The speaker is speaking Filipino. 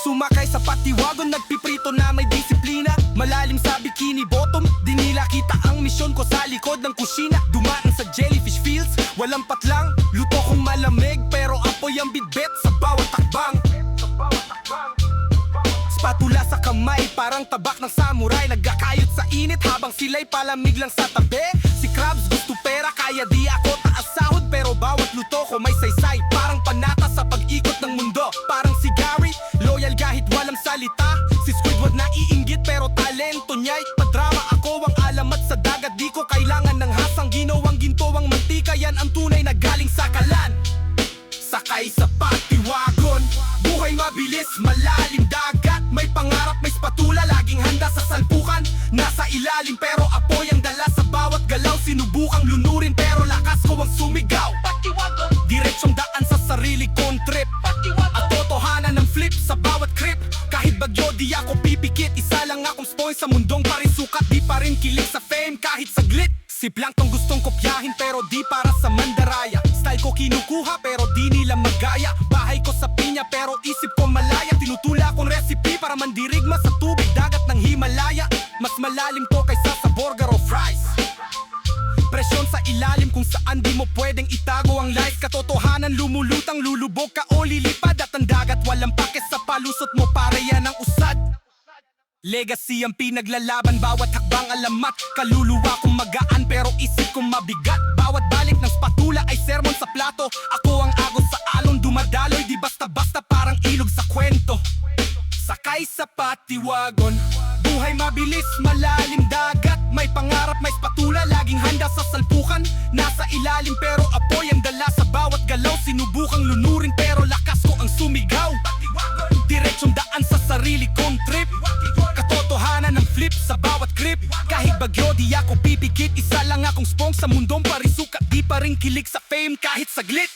Sumakay sa patiwagon, nagpiprito na may disiplina. Malalim sa bikini bottom, di nila kita ang misyon ko sa likod ng kusina. Dumaan sa jellyfish fields, walang patlang. Luto kong malamig, pero apoy ang bitbit sa bawat takbang. Spatula sa kamay, parang tabak ng samurai. Nagkakayot sa init habang sila'y palamig lang sa tabi. Si Krabs gusto pera, kaya di ako taas sahod. Pero bawat luto ko may saysay, parang panata sa pag-ikot ng mundo. Parang si Gary, loyal kahit walang salita. Si Squidward naiinggit pero talento niya'y padrama. Ako ang alamat sa dagat, di ko kailangan ng hasang. Ginawang ginto ang mantika, yan ang tunay na galing sa kalan. Sakay sa patiwagon, buhay mabilis, malalim dagat. May pangarap, may spatula, laging handa sa salpukan. Nasa ilalim pero apoy ang dala sa bawat galaw. Sinubukang lunurin pero lakas ko ang sumigaw. Patiwagon, diretsyong daan sa sarili kong trip. Patiwagon, at totohanan ng flip sa bawat crib. Kahit bagyo di ako pipikit, isa lang akong spoil sa mundong pa rin sukat. Di pa rin kilig sa fame kahit saglit. Si Plankton gustong kopyahin pero di para sa mandaraya. Style ko kinukuha pero di nila magaya. Bahay ko sa pinya pero isip ko malaya. Tinutula kong recipe para mandirigma sa tubig dagat ng Himalaya. Mas malalim to kaysa sa burger o fries. Presyon sa ilalim kung saan di mo pwedeng itago ang life. Katotohanan lumulutang, lulubog ka o lilipad. At ang dagat walang pakis sa palusot mo, para yan ang usad. Legacy ang pinaglalaban, bawat hakbang alamat. Kaluluwa kong magaan pero isip kong mabigat. Bawat balik ng spatula ay sermon sa plato. Ako ang agos sa alon, dumadaloy di basta-basta, parang ilog sa kwento. Sakay sa patiwagon, buhay mabilis, malalim dagat. May pangarap, may spatula, laging handa sa salpukan. Nasa ilalim pero apoy ang dala sa bawat galaw. Sinubukang lunurin pero lakas ko ang sumigaw. Diretsyong daan sa sarili kong trip. Katotohanan ng flip sa bawat grip. Kahit bagyo di ako pipikit, isa lang akong spong sa mundong parisukat. Di pa rin kilig sa fame kahit saglit.